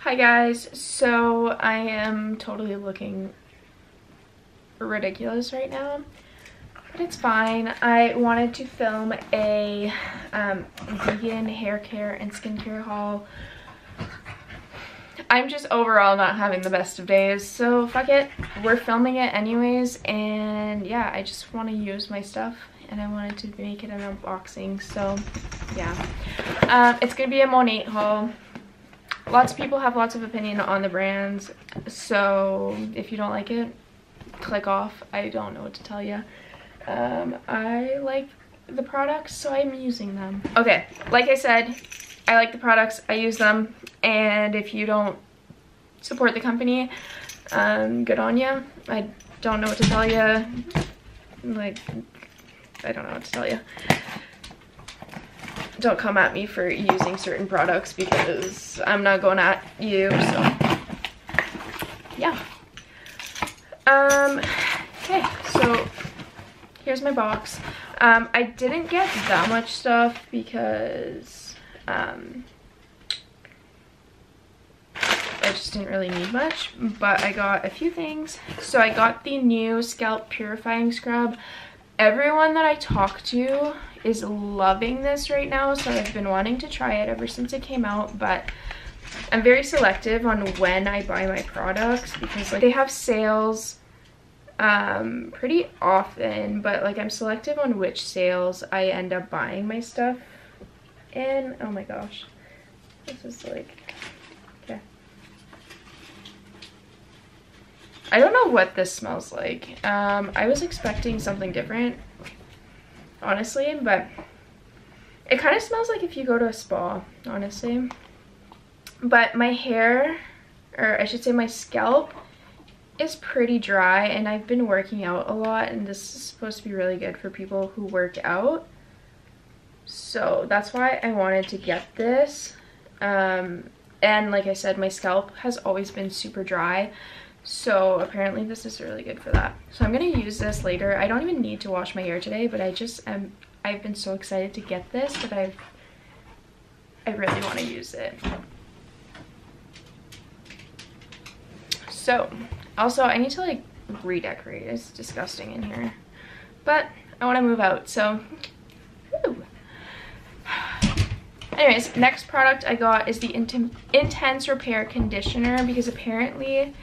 Hi guys, so I am totally looking ridiculous right now, but it's fine. I wanted to film a vegan hair care and skincare haul. I'm just overall not having the best of days, so fuck it. We're filming it anyways, and yeah, I just want to use my stuff and I wanted to make it an unboxing, so yeah. It's gonna be a Monat haul. Lots of people have lots of opinion on the brands, so if you don't like it, click off. I don't know what to tell you. I like the products, so I'm using them. Okay, like I said, I like the products, I use them, and if you don't support the company, good on you. I don't know what to tell you. Like, I don't know what to tell you. Don't come at me for using certain products because I'm not going at you, so yeah. Okay, so here's my box. I didn't get that much stuff because I just didn't really need much, but I got a few things. So I got the new scalp purifying scrub. Everyone that I talk to is loving this right now, so I've been wanting to try it ever since it came out, but I'm very selective on when I buy my products because like they have sales pretty often, but like I'm selective on which sales I end up buying my stuff in. Oh my gosh, this is like, okay, I don't know what this smells like. I was expecting something different, honestly, but it kind of smells like if you go to a spa, honestly. But my hair, or I should say my scalp, is pretty dry, and I've been working out a lot, and this is supposed to be really good for people who work out. So that's why I wanted to get this. And like I said, my scalp has always been super dry, so apparently this is really good for that. So I'm gonna use this later. I don't even need to wash my hair today, but I've been so excited to get this that I really want to use it. So also I need to like redecorate. It's disgusting in here, but I want to move out, so woo. Anyways, next product I got is the Intense Repair Conditioner, because apparently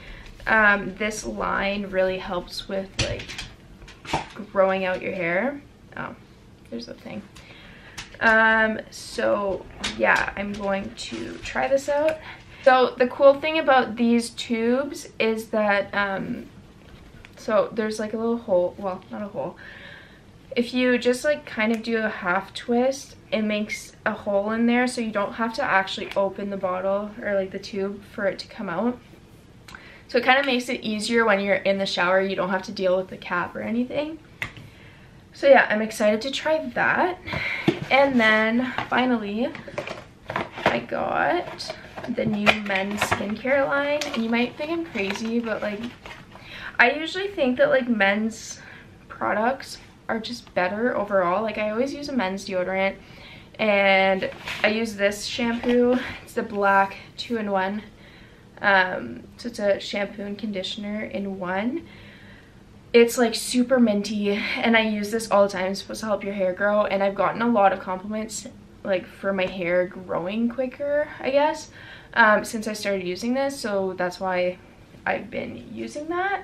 this line really helps with like growing out your hair. Oh, there's the thing. So yeah, I'm going to try this out. So the cool thing about these tubes is that so there's like a little hole, well, not a hole. If you just like kind of do a half twist, it makes a hole in there, so you don't have to actually open the bottle or like the tube for it to come out. So it kind of makes it easier when you're in the shower. You don't have to deal with the cap or anything. So yeah, I'm excited to try that. And then finally, I got the new men's skincare line. And you might think I'm crazy, but like, I usually think that like men's products are just better overall. Like I always use a men's deodorant, and I use this shampoo. It's the black 2-in-1. So it's a shampoo and conditioner in one. It's like super minty, and I use this all the time. It's supposed to help your hair grow, and I've gotten a lot of compliments like for my hair growing quicker, I guess, since I started using this, so that's why I've been using that.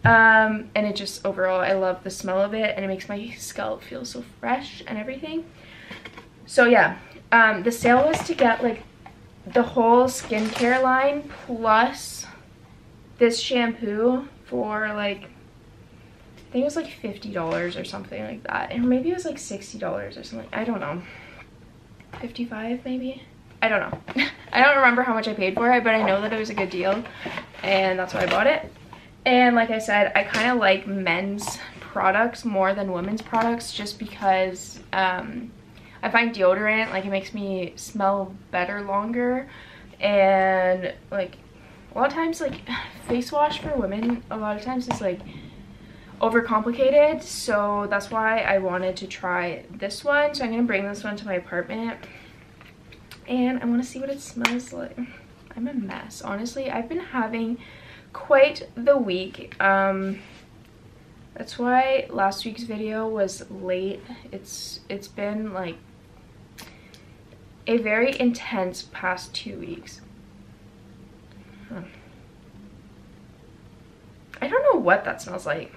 And it just overall, I love the smell of it, and it makes my scalp feel so fresh and everything. So yeah, the sale was to get like the whole skincare line plus this shampoo for like, I think it was like $50 or something like that, and maybe it was like $60 or something, I don't know, 55 maybe, I don't know. I don't remember how much I paid for it, but I know that it was a good deal, and that's why I bought it. And like I said, I kind of like men's products more than women's products, just because I find deodorant, like, it makes me smell better longer, and like a lot of times like face wash for women a lot of times is like overcomplicated, so that's why I wanted to try this one. So I'm gonna bring this one to my apartment and I want to see what it smells like. I'm a mess. Honestly, I've been having quite the week. That's why last week's video was late. It's been like a very intense past 2 weeks. I don't know what that smells like,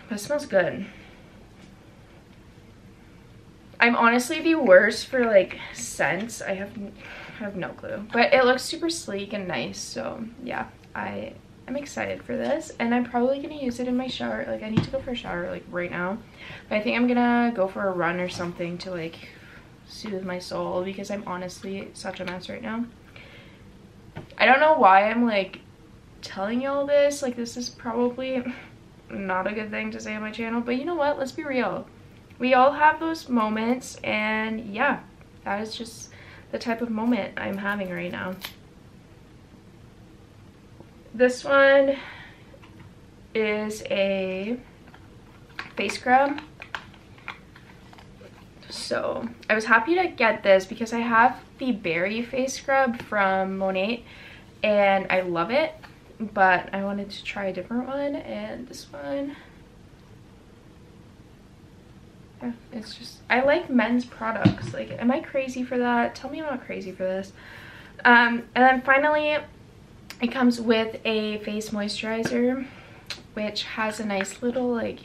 but it smells good. I'm honestly the worst for like scents. I have no clue, but it looks super sleek and nice. So yeah, I'm excited for this, and I'm probably gonna use it in my shower. Like, I need to go for a shower like right now, but I think I'm gonna go for a run or something to like soothe my soul, because I'm honestly such a mess right now. I don't know why I'm like telling you all this. Like, this is probably not a good thing to say on my channel, but you know what, let's be real. We all have those moments, and yeah, that is just the type of moment I'm having right now. This one is a face scrub. So I was happy to get this because I have the berry face scrub from Monat and I love it, but I wanted to try a different one, and this one, yeah, it's just, I like men's products. Like, am I crazy for that? Tell me I'm not crazy for this. And then finally, it comes with a face moisturizer, which has a nice little like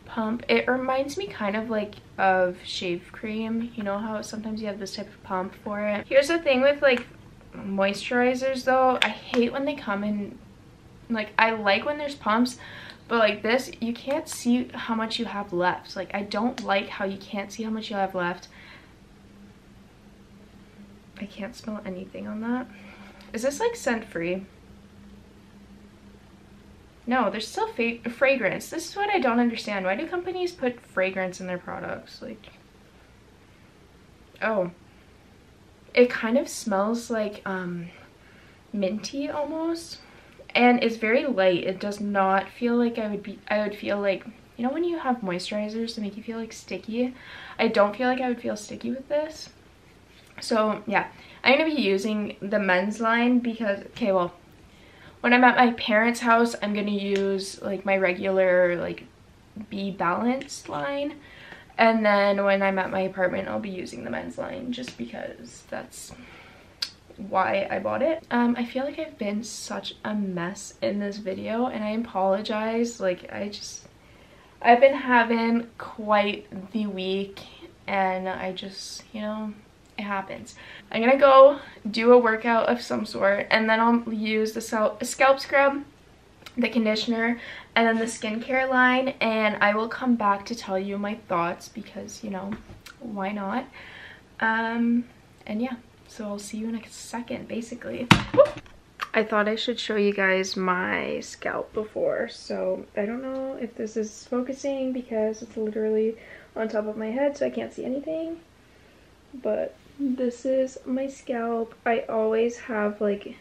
pump. It reminds me kind of like of shave cream. You know how sometimes you have this type of pump for it. Here's the thing with like moisturizers though, I hate when they come in, like, I like when there's pumps, but like this, you can't see how much you have left. Like, I don't like how you can't see how much you have left. I can't smell anything on that. Is this like scent free? No, there's still fragrance. This is what I don't understand. Why do companies put fragrance in their products? Like, oh, it kind of smells like minty almost, and it's very light. It does not feel like I would feel like, you know when you have moisturizers that make you feel like sticky? I don't feel like I would feel sticky with this. So yeah, I'm gonna be using the men's line because, okay, well, when I'm at my parents' house, I'm gonna use like my regular like Be Balanced line, and then when I'm at my apartment, I'll be using the men's line just because that's why I bought it. I feel like I've been such a mess in this video, and I apologize. Like, I've been having quite the week, and I just, you know, it happens. I'm gonna go do a workout of some sort, and then I'll use the scalp scrub, the conditioner, and then the skincare line, and I will come back to tell you my thoughts because, you know, why not? And yeah, so I'll see you in a second, basically. I thought I should show you guys my scalp before, so I don't know if this is focusing because it's literally on top of my head, so I can't see anything, but this is my scalp. I always have like,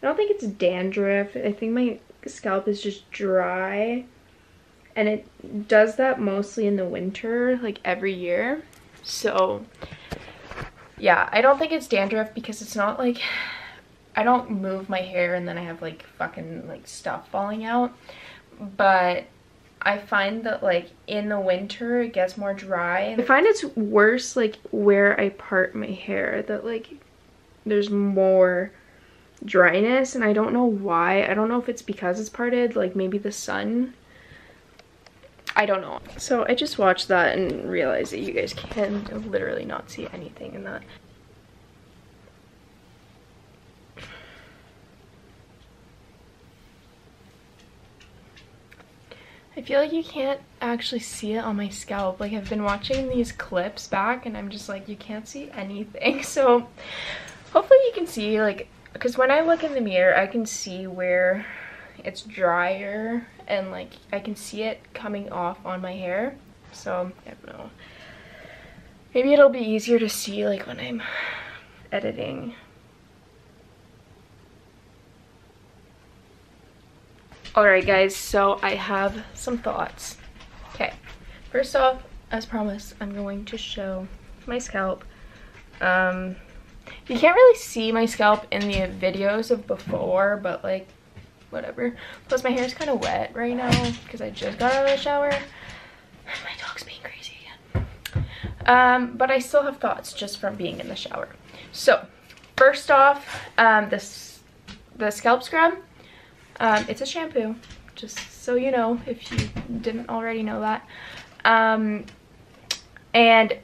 I don't think it's dandruff. I think my scalp is just dry, and it does that mostly in the winter, like every year. So yeah, I don't think it's dandruff because it's not like, I don't move my hair and then I have like fucking like stuff falling out, but I find that like in the winter it gets more dry. I find it's worse like where I part my hair, that like there's more dryness, and I don't know why. I don't know if it's because it's parted, like maybe the sun, I don't know. So I just watched that and realized that you guys can literally not see anything in that. I feel like you can't actually see it on my scalp. Like, I've been watching these clips back and I'm just like, you can't see anything. So hopefully you can see, like, because when I look in the mirror, I can see where it's drier and like I can see it coming off on my hair. So I don't know. Maybe it'll be easier to see like when I'm editing. Alright guys, so I have some thoughts. Okay, first off, as promised, I'm going to show my scalp. You can't really see my scalp in the videos of before, but like whatever. Plus my hair is kind of wet right now because I just got out of the shower. My dog's being crazy again. But I still have thoughts just from being in the shower. So first off, the scalp scrub, it's a shampoo, just so you know if you didn't already know that. And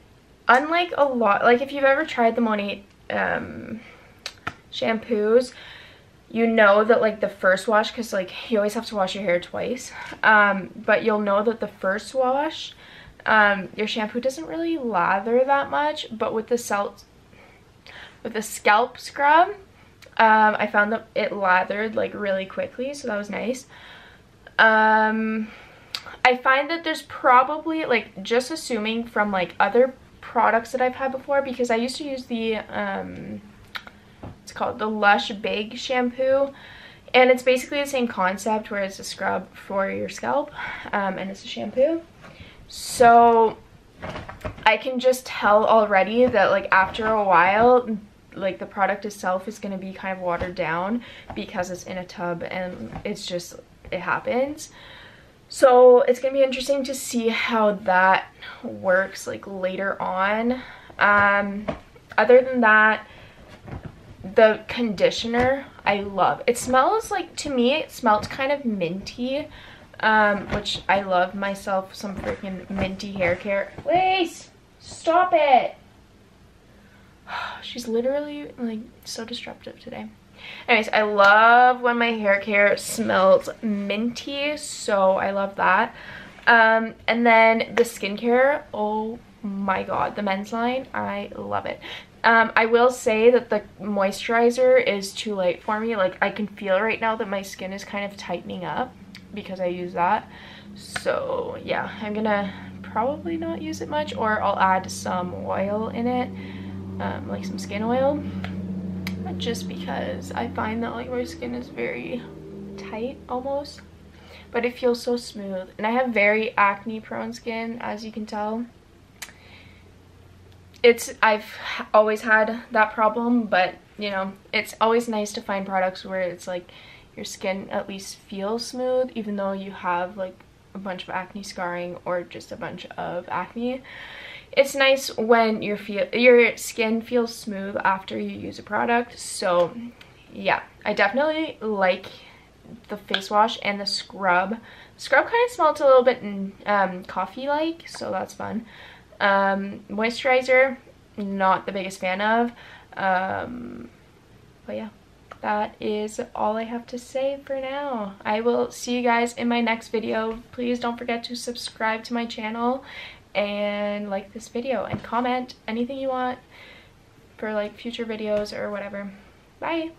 unlike a lot, like if you've ever tried the Monat shampoos, you know that like the first wash, because like you always have to wash your hair twice, but you'll know that the first wash, your shampoo doesn't really lather that much, but with the scalp scrub, I found that it lathered like really quickly, so that was nice. I find that there's probably, like, just assuming from like other products that I've had before, because I used to use the it's called the Lush Big shampoo, and it's basically the same concept where it's a scrub for your scalp, and it's a shampoo. So I can just tell already that like after a while, like the product itself is going to be kind of watered down because it's in a tub, and it's just, it happens. So it's gonna be interesting to see how that works like later on. Other than that, the conditioner I love. It smells like, to me it smelled kind of minty, which I love myself some freaking minty hair care. Lace, stop it. She's literally like so disruptive today. Anyways, I love when my hair care smells minty, so I love that. And then the skincare, oh my god, the men's line, I love it. I will say that the moisturizer is too light for me. Like I can feel right now that my skin is kind of tightening up because I use that. So yeah, I'm gonna probably not use it much, or I'll add some oil in it, like some skin oil. Just because I find that like my skin is very tight almost, but it feels so smooth, and I have very acne prone skin, as you can tell. I've always had that problem, but you know, it's always nice to find products where it's like your skin at least feels smooth, even though you have like a bunch of acne scarring or just a bunch of acne. It's nice when your skin feels smooth after you use a product. So yeah, I definitely like the face wash and the scrub. The scrub kind of smelled a little bit coffee-like, so that's fun. Moisturizer, not the biggest fan of. But yeah, that is all I have to say for now. I will see you guys in my next video. Please don't forget to subscribe to my channel and like this video and comment anything you want for like future videos or whatever. Bye.